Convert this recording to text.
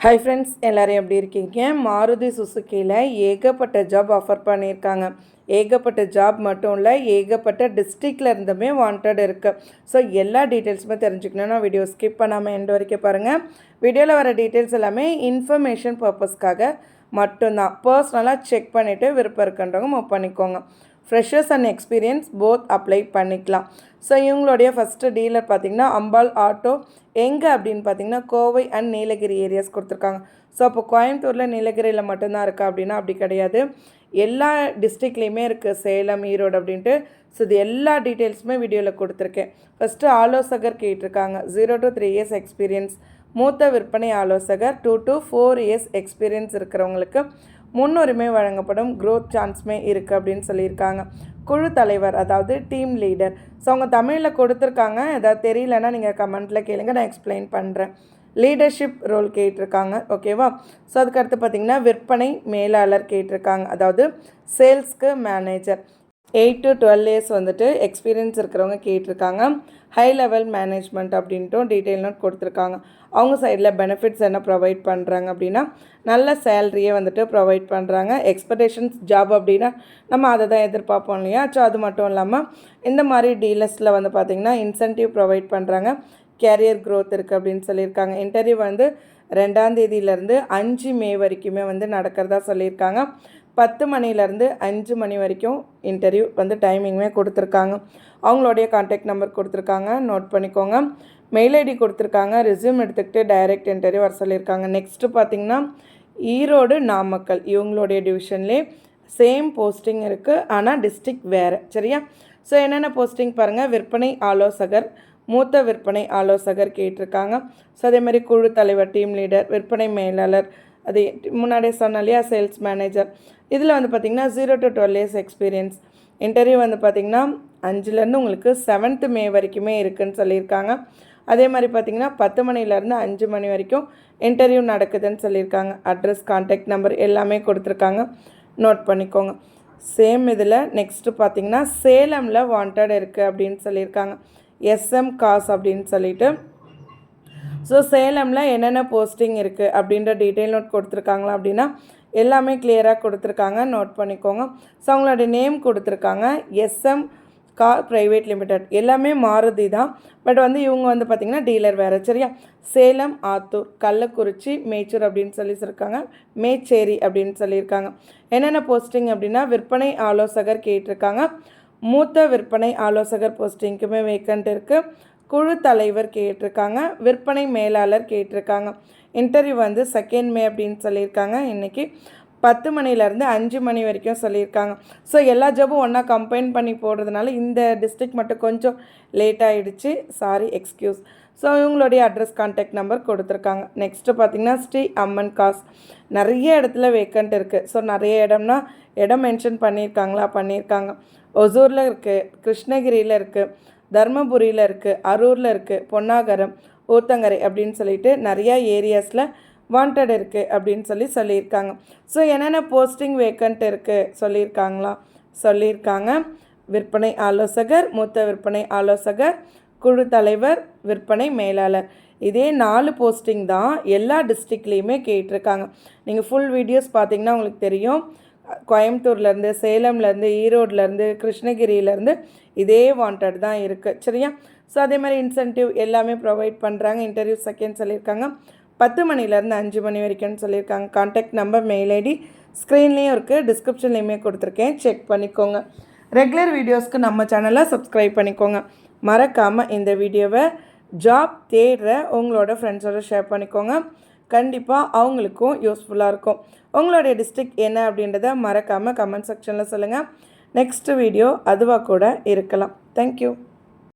Hi friends, எல்லோரும் எப்படி இருக்கீங்க? மாருதி சுசுக்கியில் ஏகப்பட்ட ஜாப் ஆஃபர் பண்ணியிருக்காங்க. ஏகப்பட்ட ஜாப் மட்டும் இல்லை, ஏகப்பட்ட டிஸ்ட்ரிக்டில் இருந்துமே வாண்டட் இருக்குது. ஸோ எல்லா டீட்டெயில்ஸுமே தெரிஞ்சுக்கணுன்னா வீடியோ ஸ்கிப் பண்ணாமல் எண்ட் வரைக்கும் பாருங்கள். வீடியோவில் வர டீட்டெயில்ஸ் எல்லாமே இன்ஃபர்மேஷன் பர்பஸ்க்காக மட்டும்தான். பர்சனலாக செக் பண்ணிவிட்டு விருப்பம் இருக்குன்றவங்க மூவ் பண்ணிக்கோங்க. Freshers and experience both apply பண்ணிக்கலாம். ஸோ இவங்களுடைய ஃபஸ்ட்டு டீலர் பார்த்திங்கன்னா அம்பாள் ஆட்டோ. எங்கே அப்படின்னு பார்த்திங்கன்னா கோவை அண்ட் நீலகிரி ஏரியாஸ் கொடுத்துருக்காங்க. ஸோ அப்போ கோயம்புத்தூரில் நீலகிரியில் மட்டும்தான் இருக்கா அப்படின்னா அப்படி கிடையாது, எல்லா டிஸ்ட்ரிக்ட்லேயுமே இருக்குது, சேலம், ஈரோடு அப்படின்ட்டு. ஸோ இது எல்லா டீட்டெயில்ஸுமே வீடியோவில் கொடுத்துருக்கேன். ஃபஸ்ட்டு ஆலோசகர் கேட்டிருக்காங்க. 0 to 3 years எக்ஸ்பீரியன்ஸ். மூத்த விற்பனை ஆலோசகர் 2 to 4 years எக்ஸ்பீரியன்ஸ் இருக்கிறவங்களுக்கு முன்னுரிமை வழங்கப்படும், க்ரோத் சான்ஸுமே இருக்குது அப்படின்னு சொல்லியிருக்காங்க. குழு தலைவர், அதாவது டீம் லீடர். ஸோ அவங்க தமிழில் கொடுத்துருக்காங்க, ஏதாவது தெரியலன்னா நீங்கள் கமெண்ட்டில் கேளுங்க, நான் எக்ஸ்பிளைன் பண்ணுறேன். லீடர்ஷிப் ரோல் கேட்டிருக்காங்க, ஓகேவா? ஸோ அதுக்கடுத்து பார்த்திங்கன்னா விற்பனை மேலாளர் கேட்டிருக்காங்க, அதாவது சேல்ஸ்க்கு மேனேஜர். 8 to 12 years வந்துட்டு எக்ஸ்பீரியன்ஸ் இருக்கிறவங்க கேட்டிருக்காங்க. ஹை லெவல் மேனேஜ்மெண்ட் அப்படின்ட்டும் டீட்டெயில் நோட் கொடுத்துருக்காங்க. அவங்க சைடில் பெனிஃபிட்ஸ் என்ன ப்ரொவைட் பண்ணுறாங்க அப்படின்னா நல்ல சேலரியை வந்துட்டு ப்ரொவைட் பண்ணுறாங்க. எக்ஸ்பெக்டேஷன்ஸ் ஜாப் அப்படின்னா நம்ம அதை தான் எதிர்பார்ப்போம் இல்லையா? ஸோ அது மட்டும் இல்லாமல் இந்த மாதிரி டீலர்ஸில் வந்து பார்த்திங்கன்னா இன்சென்டிவ் ப்ரொவைட் பண்ணுறாங்க. கேரியர் க்ரோத் இருக்குது அப்படின்னு சொல்லியிருக்காங்க. இன்டர்வியூ வந்து 2ஆம் தேதியிலேருந்து 5 மே வரைக்குமே வந்து நடக்கிறதா சொல்லியிருக்காங்க. 10 மணிலேருந்து 5 மணி வரைக்கும் இன்டர்வியூ வந்து டைமிங்குமே கொடுத்துருக்காங்க. அவங்களுடைய கான்டாக்ட் நம்பர் கொடுத்துருக்காங்க, நோட் பண்ணிக்கோங்க. மெயில் ஐடி கொடுத்துருக்காங்க. ரெஸ்யூம் எடுத்துக்கிட்டு டைரக்ட் இன்டர்வியூ வர சொல்லியிருக்காங்க. நெக்ஸ்ட்டு பார்த்திங்கன்னா ஈரோடு, நாமக்கல் இவங்களுடைய டிவிஷன்லேயே சேம் போஸ்டிங் இருக்குது, ஆனால் டிஸ்ட்ரிக்ட் வேறு, சரியா? ஸோ என்னென்ன போஸ்டிங் பாருங்கள். விற்பனை ஆலோசகர், மூத்த விற்பனை ஆலோசகர் கேட்டிருக்காங்க. ஸோ அதேமாதிரி குழு தலைவர், டீம் லீடர், விற்பனை மேலாளர், அது முன்னாடியே சொன்ன இல்லையா, சேல்ஸ் மேனேஜர். இதில் வந்து பார்த்திங்கன்னா 0 to 12 years எக்ஸ்பீரியன்ஸ். இன்டர்வியூ வந்து பார்த்திங்கன்னா 5லேருந்து உங்களுக்கு 7th மே வரைக்குமே இருக்குதுன்னு சொல்லியிருக்காங்க. அதே மாதிரி பார்த்திங்கன்னா 10 மணிலேருந்து 5 மணி வரைக்கும் இன்டர்வியூ நடக்குதுன்னு சொல்லியிருக்காங்க. அட்ரஸ், கான்டாக்ட் நம்பர் எல்லாமே கொடுத்துருக்காங்க, நோட் பண்ணிக்கோங்க. சேம் இதில் நெக்ஸ்ட்டு பார்த்திங்கன்னா சேலமில் வாண்டட் இருக்குது அப்படின்னு சொல்லியிருக்காங்க. எஸ்எம் காஸ் அப்படின்னு சொல்லிட்டு. ஸோ சேலமில் என்னென்ன போஸ்டிங் இருக்குது அப்படின்ற டீட்டெயில் நோட் கொடுத்துருக்காங்களா அப்படின்னா எல்லாமே கிளியராக கொடுத்துருக்காங்க, நோட் பண்ணிக்கோங்க. ஸோ அவங்களோட நேம் கொடுத்துருக்காங்க, எஸ்எம் கார் ப்ரைவேட் லிமிடெட். எல்லாமே மாருதி தான், பட் வந்து இவங்க வந்து பார்த்திங்கன்னா டீலர் வேறு, சரியா? சேலம், ஆத்தூர், கள்ளக்குறிச்சி, மேச்சூர் அப்படின்னு சொல்லியிருக்காங்க, மேச்சேரி அப்படின்னு சொல்லியிருக்காங்க. என்னென்ன போஸ்டிங் அப்படின்னா விற்பனை ஆலோசகர் கேட்டிருக்காங்க. மூத்த விற்பனை ஆலோசகர் போஸ்டிங்க்குமே வேக்கண்ட் இருக்குது. குழு தலைவர் கேட்டிருக்காங்க. விற்பனை மேலாளர் கேட்டிருக்காங்க. இன்டர்வியூ வந்து 2nd மே அப்படின்னு சொல்லியிருக்காங்க. இன்றைக்கி 10 மணிலேருந்து 5 மணி வரைக்கும் சொல்லியிருக்காங்க. ஸோ எல்லா ஜாபும் ஒன்றா கம்பைன் பண்ணி போடுறதுனால இந்த டிஸ்ட்ரிக்ட் மட்டும் கொஞ்சம் லேட் ஆகிடுச்சு, சாரி, எக்ஸ்கியூஸ். ஸோ இவங்களுடைய அட்ரஸ், கான்டாக்ட் நம்பர் கொடுத்துருக்காங்க. நெக்ஸ்ட்டு பார்த்திங்கன்னா ஸ்ரீ அம்மன் காஸ். நிறைய இடத்துல வேக்கண்ட் இருக்குது. ஸோ நிறைய இடம் மென்ஷன் பண்ணியிருக்காங்களா? பண்ணியிருக்காங்க. ஒசூரில் இருக்குது, கிருஷ்ணகிரியில் இருக்குது, தர்மபுரியில் இருக்குது, அரூரில் இருக்குது, பொன்னாகரம், ஊத்தங்கரை அப்படின்னு சொல்லிட்டு நிறையா ஏரியாஸில் வாண்டட் இருக்குது அப்படின்னு சொல்லியிருக்காங்க. ஸோ என்னென்ன போஸ்டிங் வேக்கண்ட் இருக்குது சொல்லியிருக்காங்க. விற்பனை ஆலோசகர், மூத்த விற்பனை ஆலோசகர், குழு தலைவர், விற்பனை மேலாளர். இதே 4 போஸ்டிங் தான் எல்லா டிஸ்ட்ரிக்ட்லேயுமே கேட்டிருக்காங்க. நீங்கள் ஃபுல் வீடியோஸ் பார்த்திங்கன்னா உங்களுக்கு தெரியும். கோயம்புத்தூர்லேருந்து, சேலம்லேருந்து, ஈரோட்லேருந்து, கிருஷ்ணகிரியிலேருந்து இதே வாண்டட் தான் இருக்குது, சரியா? ஸோ அதே மாதிரி இன்சென்டிவ் எல்லாமே ப்ரொவைட் பண்ணுறாங்க. இன்டர்வியூ 2nd சொல்லியிருக்காங்க. 10 மணிலேருந்து 5 மணி வரைக்கும்னு சொல்லியிருக்காங்க. கான்டாக்ட் நம்பர், மெயில் ஐடி ஸ்க்ரீன்லேயும் இருக்குது, டிஸ்கிரிப்ஷன்லேயுமே கொடுத்துருக்கேன், செக் பண்ணிக்கோங்க. ரெகுலர் வீடியோஸ்க்கு நம்ம சேனலை சப்ஸ்கிரைப் பண்ணிக்கோங்க. மறக்காமல் இந்த வீடியோவை ஜாப் தேடுற உங்களோட ஃப்ரெண்ட்ஸோட ஷேர் பண்ணிக்கோங்க. கண்டிப்பாக அவங்களுக்கும் யூஸ்ஃபுல்லாக இருக்கும். உங்களுடைய டிஸ்ட்ரிக்ட் என்ன அப்படின்றத மறக்காமல் கமெண்ட் செக்ஷனில் சொல்லுங்கள். நெக்ஸ்ட் வீடியோ அதுவாக கூட இருக்கலாம். தேங்க்யூ.